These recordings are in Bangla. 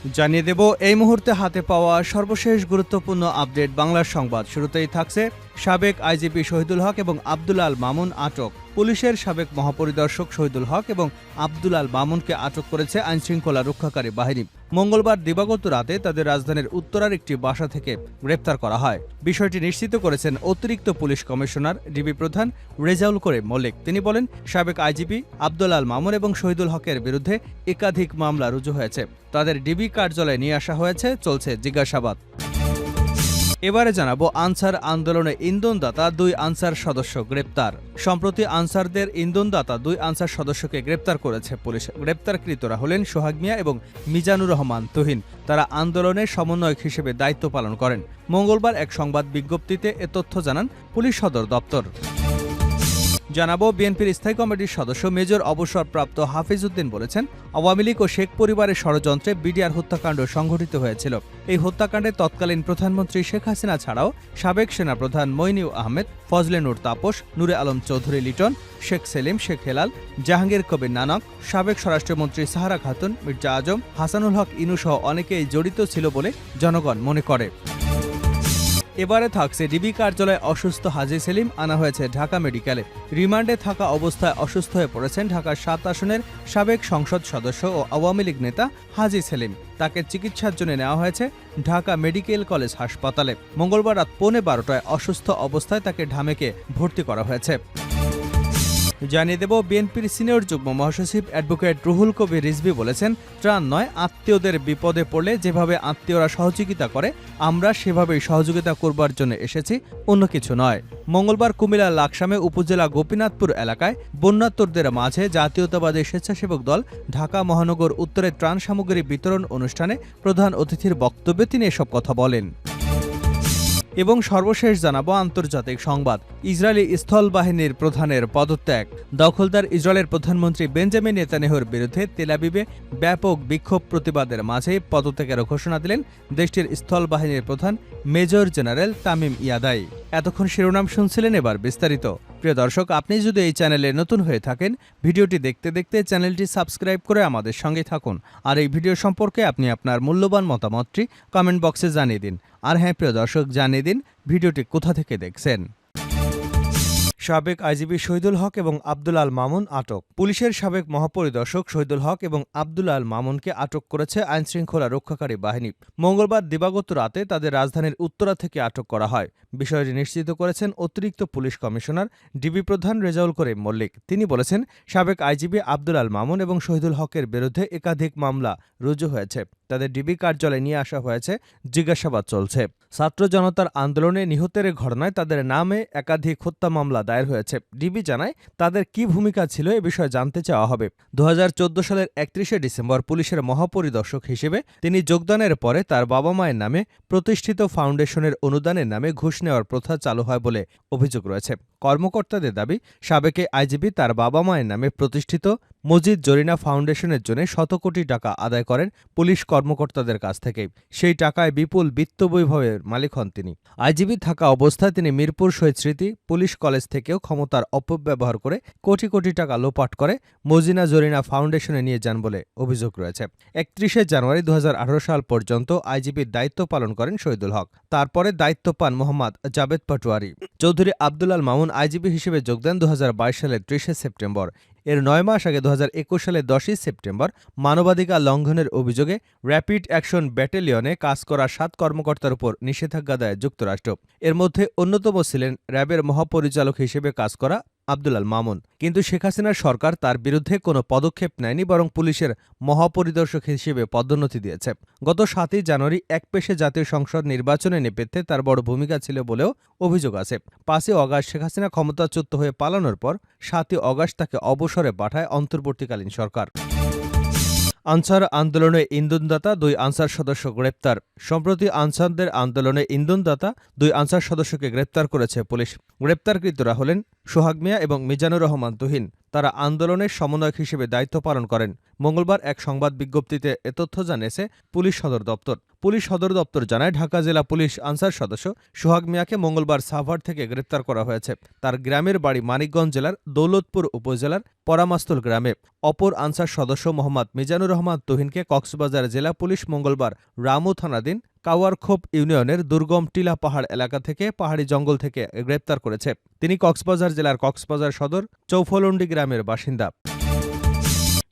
জানিয়ে দেব এই মুহূর্তে হাতে পাওয়া সর্বশেষ গুরুত্বপূর্ণ আপডেট বাংলার সংবাদ। শুরুতেই থাকছে সাবেক আইজিপি শহীদুল হক এবং আব্দুল আল মামুন আটক। পুলিশের সাবেক মহাপরিদর্শক শহীদুল হক এবং আব্দুল আল মামুনকে আটক করেছে আইনশৃঙ্খলা রক্ষাকারী বাহিনী। মঙ্গলবার দিবাগত রাতে তাদের রাজধানীর উত্তরার একটি বাসা থেকে গ্রেপ্তার করা হয়। বিষয়টি নিশ্চিত করেছেন অতিরিক্ত পুলিশ কমিশনার ডিবি প্রধান রেজাউল করিম মল্লিক। তিনি বলেন, সাবেক আইজিপি আব্দুল আল মামুন এবং শহীদুল হকের বিরুদ্ধে একাধিক মামলা রুজু হয়েছে। তাদের ডিবি কার্যালয়ে নিয়ে আসা হয়েছে, চলছে জিজ্ঞাসাবাদ। এবারে জানাবো আনসার আন্দোলনে ইন্ধনদাতা 2 আনসার সদস্য গ্রেপ্তার। সম্প্রতি আনসারদের ইন্ধনদাতা 2 আনসার সদস্যকে গ্রেপ্তার করেছে পুলিশ। গ্রেপ্তারকৃতরা হলেন সোহাগ মিয়া এবং মিজানুর রহমান তুহিন। তারা আন্দোলনের সমন্বয়ক হিসেবে দায়িত্ব পালন করেন। মঙ্গলবার এক সংবাদ বিজ্ঞপ্তিতে এ তথ্য জানান পুলিশ সদর দপ্তর। জানাবো বিএনপির স্থায়ী কমিটির সদস্য মেজর অবসরপ্রাপ্ত হাফিজ উদ্দিন বলেছেন, আওয়ামী লীগ ও শেখ পরিবারের ষড়যন্ত্রে বিডিআর হত্যাকাণ্ড সংঘটিত হয়েছিল। এই হত্যাকাণ্ডে তৎকালীন প্রধানমন্ত্রী শেখ হাসিনা ছাড়াও সাবেক সেনাপ্রধান মইনুল আহমেদ, ফজলে নূর তাপস, নূরে আলম চৌধুরী লিটন, শেখ সেলিম, শেখ হেলাল, জাহাঙ্গীর কবির নানক, সাবেক স্বরাষ্ট্রমন্ত্রী সাহারা খাতুন, মির্জা আজম, হাসানুল হক ইনু সহ অনেকেই জড়িত ছিল বলে জনগণ মনে করে। এবারে থাকছে ডিবি কার্যালয়ে অসুস্থ হাজী সেলিম আনা হয়েছে ঢাকা মেডিকেলে। রিমান্ডে থাকা অবস্থায় অসুস্থ হয়ে পড়েছেন ঢাকার 7 আসনের সাবেক সংসদ সদস্য ও আওয়ামী লীগ নেতা হাজী সেলিম। তাকে চিকিৎসার জন্য নেওয়া হয়েছে ঢাকা মেডিকেল কলেজ হাসপাতালে। মঙ্গলবার রাত 11:15টায় অসুস্থ অবস্থায় তাকে ঢামেকে ভর্তি করা হয়েছে। জানিয়ে দেব বিএনপির সিনিয়র যুগ্ম মহাসচিব অ্যাডভোকেট রুহুল কবির রিজভী বলেছেন, ত্রাণ নয়, আত্মীয়দের বিপদে পড়লে যেভাবে আত্মীয়রা সহযোগিতা করে আমরা সেভাবেই সহযোগিতা করবার জন্য এসেছি, অন্য কিছু নয়। মঙ্গলবার কুমিল্লার লাকসামে উপজেলা গোপীনাথপুর এলাকায় বন্যাত্মদের মাঝে জাতীয়তাবাদী স্বেচ্ছাসেবক দল ঢাকা মহানগর উত্তরে ত্রাণ সামগ্রী বিতরণ অনুষ্ঠানে প্রধান অতিথির বক্তব্যে তিনি এসব কথা বলেন। এবং সর্বশেষ জানাবো আন্তর্জাতিক সংবাদ। ইসরায়েলি স্থল বাহিনীর প্রধানের পদত্যাগ। দখলদার ইসরায়েলের প্রধানমন্ত্রী বেঞ্জামিন নেতানিয়াহুর বিরুদ্ধে তেল আবিবে ব্যাপক বিক্ষোভ প্রতিবাদের মাঝে পদত্যাগের ঘোষণা দিলেন দেশটির স্থল বাহিনীর প্রধান মেজর জেনারেল তামিম ইয়াদাই। এতক্ষণ শিরোনাম শুনছিলেন, এবার বিস্তারিত। প্রিয় দর্শক, আপনি যদি এই চ্যানেলে নতুন হয়ে থাকেন, ভিডিওটি দেখতে দেখতে চ্যানেলটি সাবস্ক্রাইব করে আমাদের সঙ্গে থাকুন। আর এই ভিডিও সম্পর্কে আপনি আপনার মূল্যবান মতামতটি কমেন্ট বক্সে জানিয়ে দিন। আর হ্যাঁ প্রিয় দর্শক, জানিয়ে দিন ভিডিওটি কোথা থেকে দেখছেন। সাবেক আইজিপি শহীদুল হক এবং আব্দুল আল মামুন আটক। পুলিশের সাবেক মহাপরিদর্শক শহীদুল হক এবং আব্দুল আল মামুনকে আটক করেছে আইনশৃঙ্খলা রক্ষাকারী বাহিনী। মঙ্গলবার দিবাগত রাতে তাদের রাজধানীর উত্তরা থেকে আটক করা হয়। বিষয়টি নিশ্চিত করেছেন অতিরিক্ত পুলিশ কমিশনার ডিবি প্রধান রেজাউল করিম মল্লিক। তিনি বলেছেন, সাবেক আইজিপি আব্দুল আল মামুন এবং শহীদুল হকের বিরুদ্ধে একাধিক মামলা রুজু হয়েছে। তাদের ডিবি কার্যালয়ে নিয়ে আসা হয়েছে, জিজ্ঞাসাবাদ চলছে। ছাত্র জনতার আন্দোলনে নিহতের ঘটনায় তাদের নামে একাধিক হত্যা মামলা দায়ের হয়েছে। ডিবি জানায়, তাদের কি ভূমিকা ছিল এ বিষয়ে জানতে চাওয়া হবে। 2014 সালের 31শে ডিসেম্বর পুলিশের মহাপরিদর্শক হিসেবে তিনি যোগদানের পরে তার বাবা মায়ের নামে প্রতিষ্ঠিত ফাউন্ডেশনের অনুদানের নামে ঘুষ নেওয়ার প্রথা চালু হয় বলে অভিযোগ রয়েছে। কর্মকর্তাদের দাবি, সাবেক আইজিপি তার বাবা মায়ের নামে প্রতিষ্ঠিত মজিদ জরিনা ফাউন্ডেশনের জন্য শত কোটি টাকা আদায় করেন পুলিশ কর্মকর্তাদের কাছ থেকে। সেই টাকায় বিপুল বিত্তবৈভবের মালিক হন তিনি। আইজিপি থাকা অবস্থায় তিনি মিরপুর শহীদ স্মৃতি পুলিশ কলেজ থেকেও ক্ষমতার অপব্যবহার করে কোটি কোটি টাকা লোপাট করে মজিনা জরিনা ফাউন্ডেশনে নিয়ে যান বলে অভিযোগ রয়েছে। 31শে জানুয়ারি 2018 সাল পর্যন্ত আইজিপির দায়িত্ব পালন করেন শহীদুল হক। তারপরে দায়িত্ব পান মোহাম্মদ জাবেদ পাটোয়ারি। চৌধুরী আব্দুল আল মামুন আইজিপি হিসেবে যোগ দেন 2022 সালের 30শে সেপ্টেম্বর। এর 9 মাস আগে 2021 সালের 10ই সেপ্টেম্বর মানবাধিকার লঙ্ঘনের অভিযোগে র্যাপিড অ্যাকশন ব্যাটালিয়নে কাজ করা 7 কর্মকর্তার উপর নিষেধাজ্ঞা দেয় যুক্তরাষ্ট্র। এর মধ্যে অন্যতম ছিলেন র্যাবের মহাপরিচালক হিসেবে কাজ করা আব্দুল আল মামুন। কিন্তু শেখ হাসিনার সরকার তার বিরুদ্ধে কোনো পদক্ষেপ নেয়নি, বরং পুলিশের মহাপরিদর্শক হিসেবে পদোন্নতি দিয়েছে। গত 7ই জানুয়ারি একপেশে জাতীয় সংসদ নির্বাচনে নেপথ্যে তার বড় ভূমিকা ছিল বলেও অভিযোগ আছে। 5ই অগাস্ট শেখ হাসিনা ক্ষমতাচ্যুত হয়ে পালানোর পর 7ই অগাস্ট তাকে অবসরে পাঠায় অন্তর্বর্তীকালীন সরকার। আনসার আন্দোলনে ইন্ধনদাতা 2 আনসার সদস্য গ্রেপ্তার। সম্প্রতি আনসারদের আন্দোলনে ইন্ধনদাতা 2 আনসার সদস্যকে গ্রেপ্তার করেছে পুলিশ। গ্রেপ্তারকৃতরা হলেন সোহাগ মিয়া এবং মিজানুর রহমান তুহিন। তারা আন্দোলনের সমন্বয়ক হিসেবে দায়িত্ব পালন করেন। মঙ্গলবার এক সংবাদ বিজ্ঞপ্তিতে এ তথ্য জানিয়েছে পুলিশ সদর দপ্তর। পুলিশ সদর দপ্তর জানায়, ঢাকা জেলা পুলিশ আনসার সদস্য সোহাগ মিয়াকে মঙ্গলবার সাভার থেকে গ্রেপ্তার করা হয়েছে। তার গ্রামের বাড়ি মানিকগঞ্জ জেলার দৌলতপুর উপজেলার পরামাস্তুল গ্রামে। অপর আনসার সদস্য মোহাম্মদ মিজানুর রহমান তুহিনকে কক্সবাজার জেলা পুলিশ মঙ্গলবার রামু থানাধীন কাওয়ারখোপ ইউনিয়নের দুর্গম টিলা পাহাড় এলাকা থেকে পাহাড়ি জঙ্গল থেকে গ্রেপ্তার করেছে। তিনি কক্সবাজার জেলার কক্সবাজার সদর চৌফলন্ডি গ্রামের বাসিন্দা।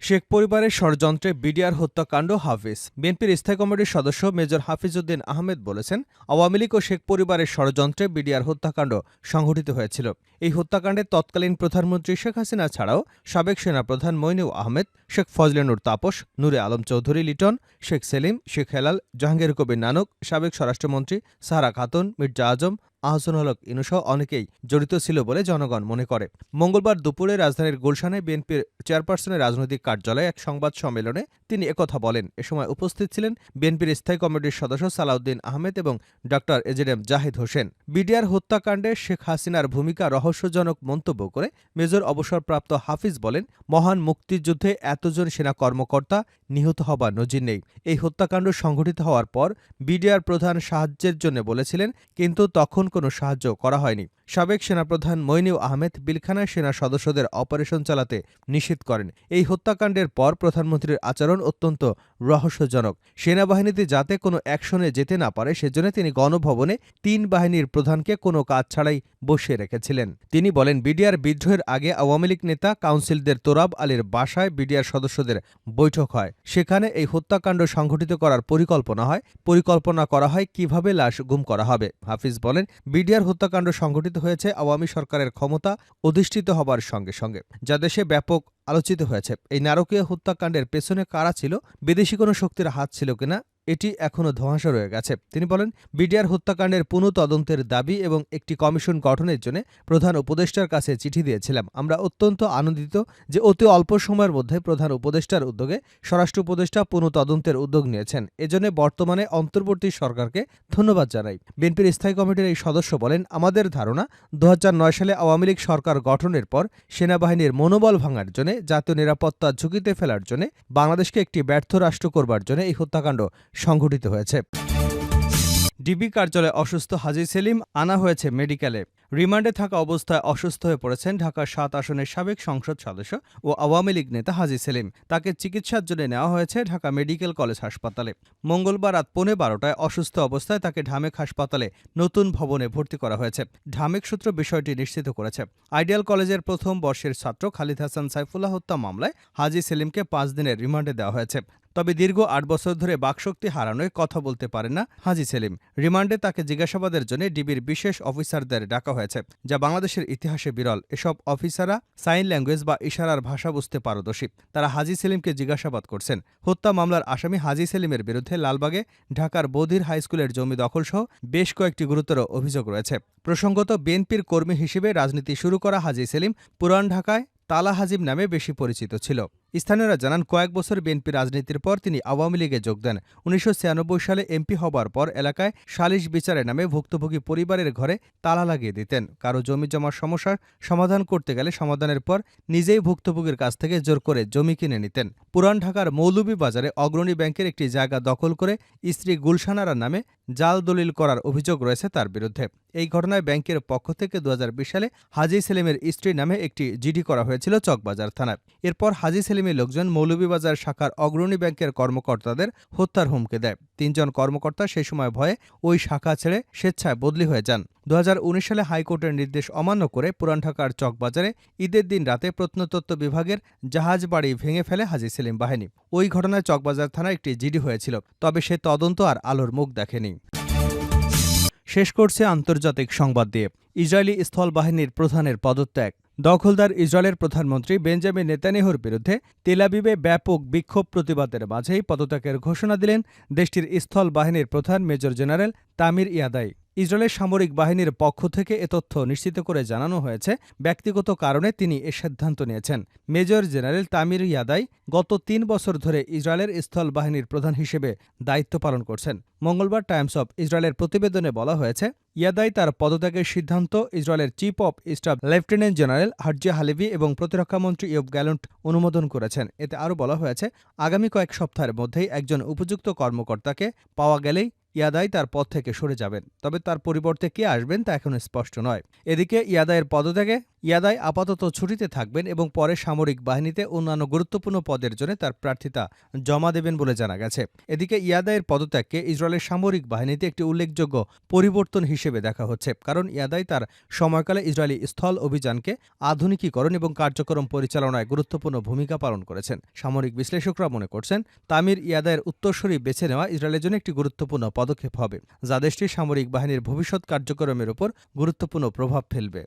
শেখ পরিবারের ষড়যন্ত্রে বিডিআর হত্যাকাণ্ড হাফিজ। বিএনপির স্থায়ী কমিটির সদস্য মেজর হাফিজউদ্দিন আহমেদ বলেছেন, আওয়ামী লীগ ও শেখ পরিবারের ষড়যন্ত্রে বিডিআর হত্যাকাণ্ড সংঘটিত হয়েছিল। এই হত্যাকাণ্ডে তৎকালীন প্রধানমন্ত্রী শেখ হাসিনা ছাড়াও সাবেক সেনাপ্রধান মইনুল আহমেদ, শেখ ফজলে নূর তাপস, নূরে আলম চৌধুরী লিটন, শেখ সেলিম, শেখ হেলাল, জাহাঙ্গীর কবির নানক, সাবেক স্বরাষ্ট্রমন্ত্রী সাহারা খাতুন, মির্জা আজম, আহসানুল হক ইনুসহ অনেকেই জড়িত ছিল বলে জনগণ মনে করে। মঙ্গলবার দুপুরে রাজধানীর গুলশানে বিএনপির চেয়ারপারসনের রাজনৈতিক কার্যালয়ে এক সংবাদ সম্মেলনে তিনি একথা বলেন। এ সময় উপস্থিত ছিলেন বিএনপির স্থায়ী কমিটির সদস্য সালাউদ্দিন আহমেদ এবং ড এজেডএম জাহিদ হোসেন। বিডিআর হত্যাকাণ্ডে শেখ হাসিনার ভূমিকা রহস্যজনক মন্তব্য করে মেজর অবসরপ্রাপ্ত হাফিজ বলেন, মহান মুক্তিযুদ্ধে এতজন সেনা কর্মকর্তা নিহত হবার নজির নেই। এই হত্যাকাণ্ড সংঘটিত হওয়ার পর বিডিআর প্রধান সাহায্যের জন্য বলেছিলেন, কিন্তু তখন কোনো সাহায্য করা হয়নি। সাবেক সেনাপ্রধান মইনুল আহমেদ পিলখানায় সেনা সদস্যদের অপারেশন চালাতে নিষেধ করেন। এই হত্যাকাণ্ডের পর প্রধানমন্ত্রীর আচরণ অত্যন্ত রহস্যজনক। সেনাবাহিনীতে যাতে কোনো অ্যাকশনে যেতে না পারে সেজন্য তিনি গণভবনে ৩ বাহিনীর প্রধানকে কোনো কাজ ছাড়াই বসিয়ে রেখেছিলেন। তিনি বলেন, বিডিআর বিদ্রোহের আগে আওয়ামী লীগ নেতা কাউন্সিলদের তোরাব আলীর বাসায় বিডিআর সদস্যদের বৈঠক হয়। সেখানে এই হত্যাকাণ্ড সংঘটিত করার পরিকল্পনা করা হয় কিভাবে লাশ গুম করা হবে। হাফিজ বলেন, বিডিআর হত্যাকাণ্ড সংঘটিত হয়েছে আওয়ামী সরকারের ক্ষমতা অধিষ্ঠিত হবার সঙ্গে সঙ্গে, যা দেশে ব্যাপক আলোচিত হয়েছে। এই নারকীয় হত্যাকাণ্ডের পেছনে কারা ছিল, বিদেশি কোনো শক্তির হাত ছিল কিনা, এটি এখনও ধোঁয়াশা রয়ে গেছে। তিনি বলেন, বিডিআর হত্যাকাণ্ডের পুনঃ তদন্তের দাবি এবং একটি কমিশন গঠনের জন্য প্রধান উপদেষ্টার কাছে চিঠি দিয়েছিলাম। আমরা অত্যন্ত আনন্দিত যে অতি অল্প সময়ের মধ্যে প্রধান উপদেষ্টার উদ্যোগে স্বরাষ্ট্র উপদেষ্টা পুনঃ তদন্তের উদ্যোগ নিয়েছেন। এজন্য বর্তমানে অন্তর্বর্তী সরকারকে ধন্যবাদ জানাই। বিএনপির স্থায়ী কমিটির এই সদস্য বলেন, আমাদের ধারণা ২০০৯ সালে আওয়ামী লীগ সরকার গঠনের পর সেনাবাহিনীর মনোবল ভাঙার জন্য, জাতীয় নিরাপত্তা ঝুঁকিতে ফেলার জন্য, বাংলাদেশকে একটি ব্যর্থ রাষ্ট্র করবার জন্য এই হত্যাকাণ্ড সংঘটিত হয়েছে। ডিবি কার্যালয়ে অসুস্থ হাজী সেলিম আনা হয়েছে মেডিকেলে। রিমান্ডে থাকা অবস্থায় অসুস্থ হয়ে পড়েছেন ঢাকা ৭ আসনের সাবেক সংসদ সদস্য ও আওয়ামী লীগ নেতা হাজী সেলিম। তাকে চিকিৎসার জন্য নেওয়া হয়েছে ঢাকা মেডিকেল কলেজ হাসপাতালে। মঙ্গলবার রাত ১৫:১২টায় অসুস্থ অবস্থায় তাকে ঢামেক হাসপাতালে নতুন ভবনে ভর্তি করা হয়েছে। ঢামেক সূত্র বিষয়টি নিশ্চিত করেছে। আইডিয়াল কলেজের প্রথম বর্ষের ছাত্র খালিদ হাসান সাইফুল্লাহ হত্যা মামলায় হাজী সেলিমকে ৫ দিনের রিমান্ডে দেওয়া হয়েছে। তবে দীর্ঘ ৮ বছর ধরে বাকশক্তি হারানোয় কথা বলতে পারেন না হাজী সেলিম। রিমান্ডে তাকে জিজ্ঞাসাবাদের জন্য ডিবির বিশেষ অফিসারদের ডাকা হয়েছে, যা বাংলাদেশের ইতিহাসে বিরল। এসব অফিসাররা সাইন ল্যাঙ্গুয়েজ বা ইশারার ভাষা বুঝতে পারদর্শী। তারা হাজী সেলিমকে জিজ্ঞাসাবাদ করছেন। হত্যা মামলার আসামি হাজী সেলিমের বিরুদ্ধে লালবাগে ঢাকার বধির হাইস্কুলের জমি দখলসহ বেশ কয়েকটি গুরুতর অভিযোগ রয়েছে। প্রসঙ্গত, বিএনপির কর্মী হিসেবে রাজনীতি শুরু করা হাজী সেলিম পুরান ঢাকায় তালা হাজিব নামে বেশি পরিচিত ছিল। স্থানীয়রা জানান, কয়েক বছর বিএনপি রাজনীতির পর তিনি আওয়ামী লীগে যোগ দেন। ১৯৯৬ সালে এমপি হবার পর এলাকায় সালিশ বিচারের নামে ভুক্তভোগী পরিবারের ঘরে তালা লাগিয়ে দিতেন। কারো জমি জমার সমস্যার সমাধান করতে গেলে সমাধানের পর নিজেই ভুক্তভোগীর কাছ থেকে জোর করে জমি কিনে নিতেন। পুরান ঢাকার মৌলভীবাজারে অগ্রণী ব্যাংকের একটি জায়গা দখল করে স্ত্রী গুলশান আরার নামে জাল দলিল করার অভিযোগ রয়েছে তার বিরুদ্ধে। এই ঘটনায় ব্যাংকের পক্ষ থেকে ২০২০ সালে হাজী সেলিমের স্ত্রীর নামে একটি জিডি করা হয়েছিল চকবাজার থানায়। এরপর হাজী সেলিমের লোকজন মৌলভীবাজার শাখার অগ্রণী ব্যাংকের কর্মকর্তাদের হত্যার হুমকি দেয়। ৩ জন কর্মকর্তা সেই সময় ভয়ে ওই শাখা ছেড়ে স্বেচ্ছায় বদলি হয়ে যান। ২০১৯ সালে হাইকোর্টের নির্দেশ অমান্য করে পুরান ঢাকার চকবাজারে ঈদের দিন রাতে প্রত্নতত্ত্ব বিভাগের জাহাজ বাড়ি ভেঙে ফেলে হাজী সেলিম বাহিনী। ওই ঘটনায় চকবাজার থানায় একটি জিডি হয়েছিল, তবে সে তদন্ত আর আলোর মুখ দেখেনি। শেষ করছে আন্তর্জাতিক সংবাদ দিয়ে ইসরায়েলি স্থলবাহিনীর প্রধানের পদত্যাগ। দখলদার ইসরায়েলের প্রধানমন্ত্রী বেঞ্জামিন নেতানিয়াহুর বিরুদ্ধে তেল আবিবে ব্যাপক বিক্ষোভ প্রতিবাদের মাঝেই পদত্যাগের ঘোষণা দিলেন দেশটির স্থল বাহিনীর প্রধান মেজর জেনারেল তামির ইয়াদাই। ইসরায়েলের সামরিক বাহিনীর পক্ষ থেকে এ তথ্য নিশ্চিত করে জানানো হয়েছে, ব্যক্তিগত কারণে তিনি এ সিদ্ধান্ত নিয়েছেন। মেজর জেনারেল তামির ইয়াদাই গত ৩ বছর ধরে ইসরায়েলের স্থল বাহিনীর প্রধান হিসেবে দায়িত্ব পালন করছেন। মঙ্গলবার টাইমস অব ইসরায়েলের প্রতিবেদনে বলা হয়েছে, ইয়াদাই তার পদত্যাগের সিদ্ধান্ত ইসরায়েলের chief of staff lieutenant general Herzi Halevi এবং প্রতিরক্ষামন্ত্রী ইয়োব গ্যালন্ট অনুমোদন করেছেন। এতে আরও বলা হয়েছে, আগামী কয়েক সপ্তাহের মধ্যেই একজন উপযুক্ত কর্মকর্তাকে পাওয়া গেলেই ইয়াদাই তার পদ থেকে সরে যাবেন। তবে তার পরিবর্তে কে আসবেন তা এখনো স্পষ্ট নয়। এদিকে ইয়াদাইয়ের পদত্যাগে ইয়াদাই আপাতত ছুটিতে থাকবেন এবং পরে সামরিক বাহিনীতে অন্যান্য গুরুত্বপূর্ণ পদের জন্য তার প্রার্থিতা জমা দেবেন বলে জানা গেছে। এদিকে ইয়াদাইয়ের পদত্যাগকে ইসরায়েলের সামরিক বাহিনীতে একটি উল্লেখযোগ্য পরিবর্তন হিসেবে দেখা হচ্ছে, কারণ ইয়াদাই তার সময়কালে ইসরায়েলি স্থল অভিযানকে আধুনিকীকরণ এবং কার্যক্রম পরিচালনায় গুরুত্বপূর্ণ ভূমিকা পালন করেছেন। সামরিক বিশ্লেষকরা মনে করছেন, তামির ইয়াদাইয়ের উত্তরসূরি বেছে নেওয়া ইসরায়েলের জন্য একটি গুরুত্বপূর্ণ পদক্ষেপ হবে, যা দেশটির সামরিক বাহিনীর ভবিষ্যৎ কার্যক্রমের উপর গুরুত্বপূর্ণ প্রভাব ফেলবে।